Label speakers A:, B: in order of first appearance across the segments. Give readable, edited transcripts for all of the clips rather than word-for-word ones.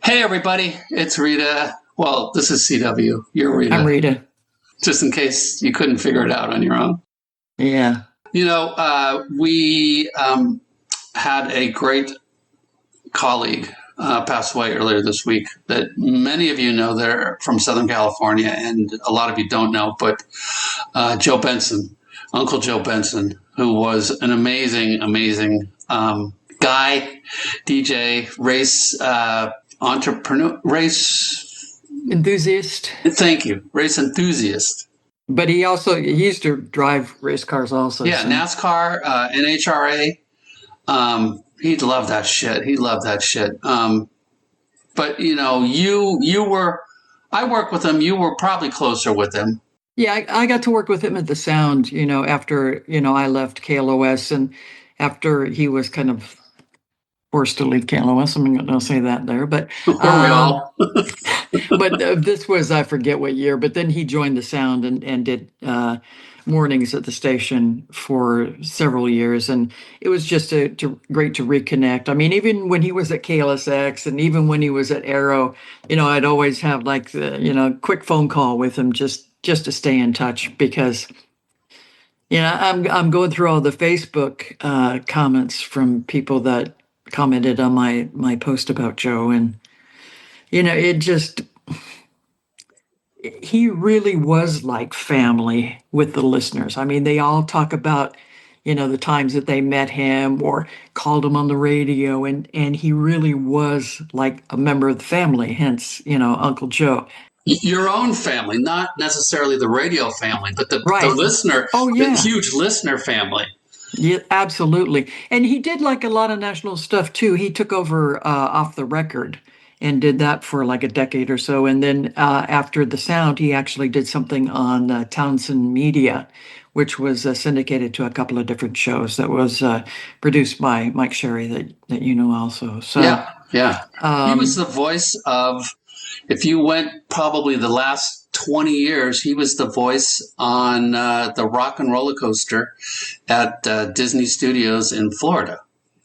A: Hey, everybody, it's Rita. Well, this is CW. You're
B: I'm
A: Rita,
B: Rita.
A: just in case you couldn't figure it out on your own.
B: Yeah.
A: We had a great colleague pass away earlier this week that many of you know. They're from Southern California, and a lot of you don't know, but Joe Benson, Uncle Joe Benson, who was an amazing guy, DJ, race entrepreneur, race.
B: Enthusiast.
A: Thank you, race enthusiast.
B: But he used to drive race cars also.
A: Yeah,
B: So
A: NASCAR, NHRA. He'd love that shit. He loved that shit. But you were. I worked with him. You were probably closer with him.
B: yeah, I got to work with him at the Sound, after, I left KLOS and after he was kind of forced to leave KLOS. I'm going to say that there. But
A: Were we all?
B: this was, I forget what year, but then he joined the Sound and did mornings at the station for several years. And it was just great to reconnect. I mean, even when he was at KLSX and even when he was at Arrow, I'd always have like the, quick phone call with him just to stay in touch because, I'm going through all the Facebook comments from people that commented on my post about Joe. And, it just, he really was like family with the listeners. I mean, they all talk about, the times that they met him or called him on the radio, and he really was like a member of the family, hence, Uncle Joe.
A: Your own family, not necessarily the radio family, but the
B: Right.
A: listener,
B: Oh,
A: the
B: yeah.
A: huge listener family.
B: Yeah, absolutely. And he did like a lot of national stuff too. He took over Off the Record and did that for like a decade or so. And then after the Sound, he actually did something on Townsend Media, which was syndicated to a couple of different shows that was produced by Mike Sherry that you know also. So,
A: Yeah, yeah. He was
B: um,
A: the voice of, if you went probably the last 20 years, he was the voice on the Rock and Roller Coaster at Disney Studios in Florida.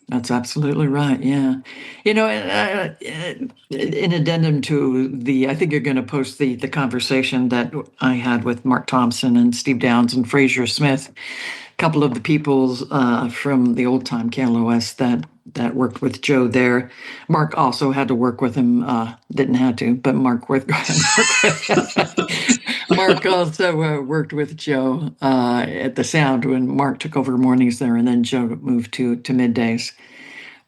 B: That's absolutely right. Yeah. In addendum to I think you're going to post the conversation that I had with Mark Thompson and Steve Downs and Fraser Smith, a couple of the people from the old time KLOS that worked with Joe there. Mark also had to work with him, didn't have to, but Mark worked Mark also worked with Joe at the Sound when Mark took over mornings there, and then Joe moved to middays.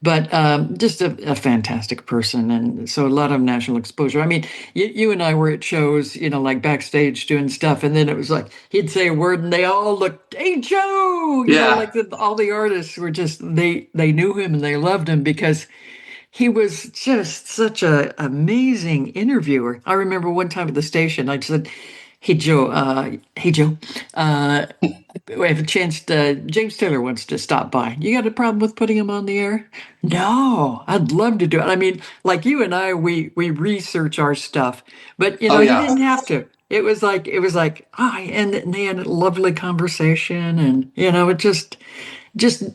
B: But just a fantastic person, and so a lot of national exposure. I mean, you and I were at shows, like backstage doing stuff, and then it was like he'd say a word, and they all looked, "Hey, Joe!"
A: Yeah.
B: Like all the artists were just they knew him and they loved him because he was just such a amazing interviewer. I remember one time at the station, I said, hey Joe, we have a chance to, James Taylor wants to stop by. You got a problem with putting him on the air? No, I'd love to do it. I mean, like you and I, we research our stuff, but
A: Oh,
B: he
A: yeah.
B: didn't have to. It was like, and they had a lovely conversation, and it just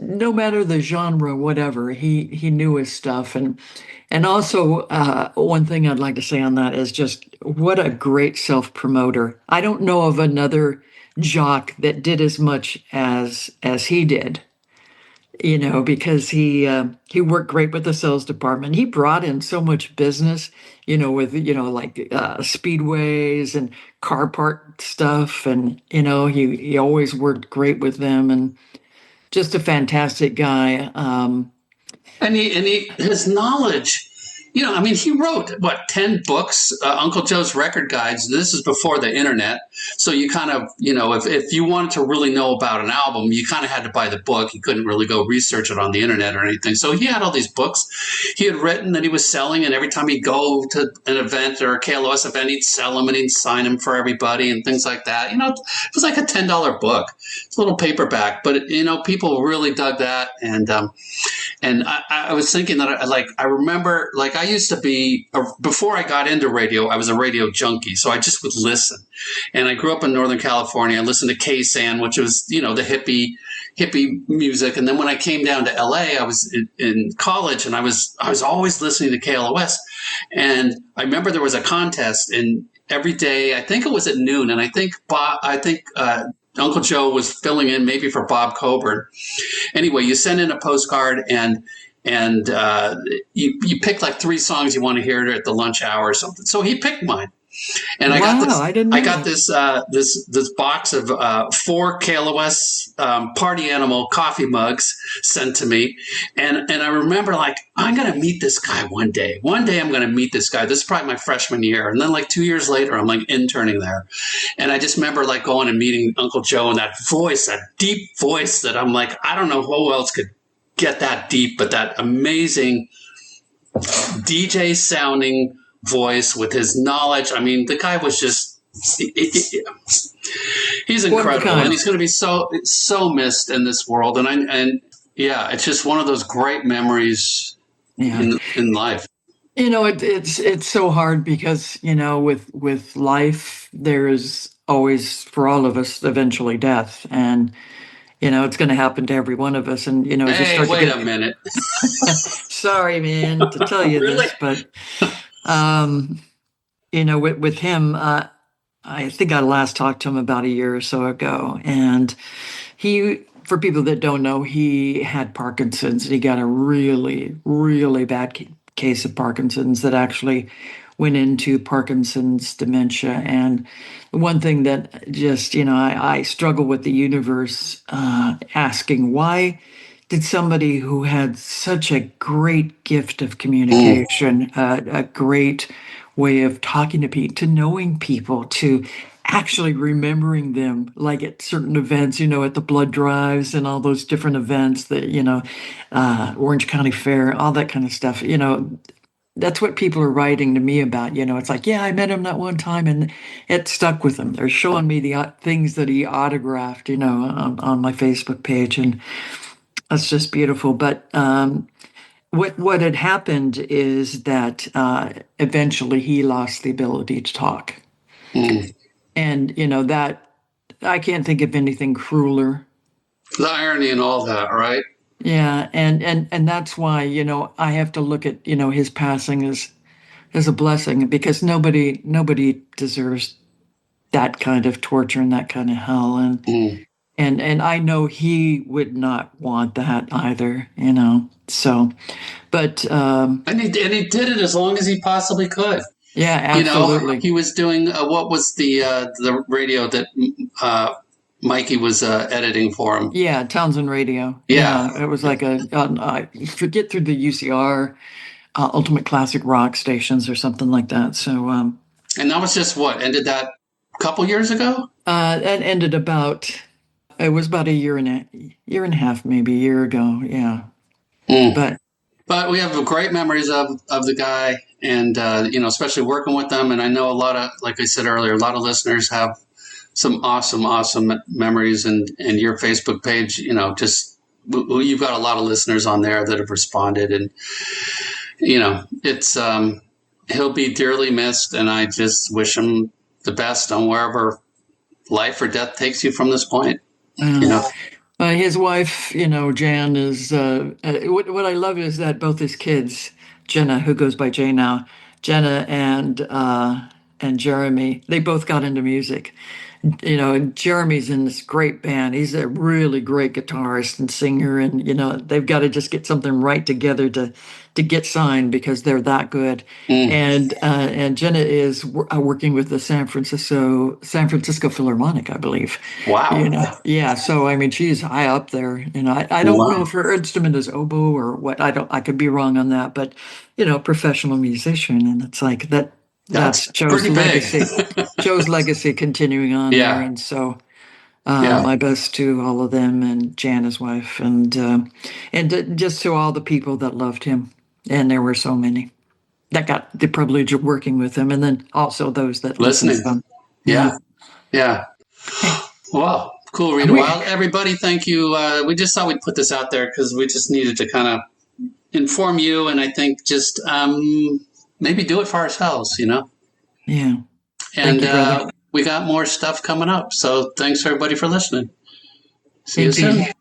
B: no matter the genre, whatever, he knew his stuff. And also, one thing I'd like to say on that is just what a great self-promoter. I don't know of another jock that did as much as he did, because he worked great with the sales department. He brought in so much business, with like speedways and car part stuff, and he always worked great with them, and just a fantastic guy.
A: And his knowledge, I mean, he wrote what, 10 books, Uncle Joe's record guides. This is before the internet. So you kind of, if you wanted to really know about an album, you kind of had to buy the book. You couldn't really go research it on the internet or anything. So he had all these books he had written that he was selling. And every time he'd go to an event or a KLOS event, he'd sell them and he'd sign them for everybody and things like that. It was like a $10 book. It's a little paperback, but people really dug that. And I was thinking that I remember, like, I used to be, before I got into radio, I was a radio junkie. So I just would listen. And I grew up in Northern California. I listened to K-San, which was, the hippie music. And then when I came down to LA, I was in college and I was always listening to KLOS. And I remember there was a contest, and every day, I think it was at noon, and Uncle Joe was filling in maybe for Bob Coburn. Anyway, you send in a postcard, and you pick like 3 songs you want to hear at the lunch hour or something. So he picked mine. And
B: Wow, I didn't
A: I
B: know
A: got
B: that.
A: this box of 4 KLOS Party Animal coffee mugs sent to me, and I remember like I'm gonna meet this guy one day. One day I'm gonna meet this guy. This is probably my freshman year, and then like 2 years later I'm like interning there, and I just remember like going and meeting Uncle Joe, and that voice, that deep voice that I'm like I don't know who else could get that deep, but that amazing DJ sounding voice with his knowledge. I mean, the guy was just, he's
B: One of a
A: incredible, and
B: kind.
A: he's going to be so missed in this world. And yeah, it's just one of those great memories
B: Yeah.
A: in life.
B: It's so hard because, with life, there is always, for all of us, eventually death. And, it's going to happen to every one of us. And, as you
A: Hey,
B: start to
A: wait a
B: get,
A: minute.
B: sorry, man, to tell you
A: Really?
B: this, but, um, with him, I think I last talked to him about a year or so ago. And for people that don't know, he had Parkinson's. He got a really, really bad case of Parkinson's that actually went into Parkinson's dementia. And one thing that just, I struggle with the universe, asking why did somebody who had such a great gift of
A: Mm,
B: communication, a great way of talking to people, to knowing people, to actually remembering them, like at certain events, at the blood drives and all those different events that, Orange County Fair, all that kind of stuff, that's what people are writing to me about. It's like, yeah, I met him that one time and it stuck with him. They're showing me the things that he autographed, on my Facebook page. And that's just beautiful. But what had happened is that eventually he lost the ability to talk.
A: mm.
B: And, that I can't think of anything crueler.
A: The irony and all that, right?
B: Yeah, and that's why, I have to look at, his passing as a blessing, because nobody deserves that kind of torture and that kind of hell. And
A: Mm.
B: and and I know he would not want that either, So, but
A: And he did it as long as he possibly could.
B: yeah,
A: You know,
B: absolutely.
A: he was doing what was the radio that Mikey was editing for him?
B: Yeah, Townsend Radio.
A: Yeah,
B: Yeah, it was like I forget, through the UCR, Ultimate Classic Rock stations or something like that. So
A: and that was just what ended that a couple years ago.
B: that ended about, it was about a year and a half, maybe a year ago. Yeah,
A: Mm.
B: but
A: But we have great memories of the guy, and especially working with them. And I know a lot of, like I said earlier, a lot of listeners have some awesome memories. And your Facebook page, just you've got a lot of listeners on there that have responded, and it's he'll be dearly missed. And I just wish him the best on wherever life or death takes you from this point. You
B: uh,
A: know,
B: his wife, Jan, is what I love is that both his kids, Jenna, who goes by Jay now, Jenna and Jeremy, they both got into music. Jeremy's in this great band. He's a really great guitarist and singer, and they've got to just get something right together to get signed, because they're that good.
A: mm,
B: And Jenna is working with the San Francisco Philharmonic, I believe.
A: wow,
B: Yeah. So I mean, she's high up there. I don't know
A: wow,
B: if her instrument is oboe or what. I could be wrong on that, but professional musician, and it's like that. That's
A: that's pretty big.
B: Joe's legacy continuing on there.
A: Yeah,
B: And so,
A: yeah.
B: my best to all of them, and Jan, his wife, and just to all the people that loved him. And there were so many that got the privilege of working with him, and then also those that listened to
A: Listening.
B: them. Yeah.
A: Yeah, yeah.
B: Hey,
A: Well, cool, Rita.
B: we,
A: Well, everybody, thank you. We just thought we'd put this out there because we just needed to kind of inform you, and I think just maybe do it for ourselves.
B: yeah. Thank
A: And
B: you, brother.
A: we got more stuff coming up. So thanks everybody for listening. See you
B: Indeed.
A: soon.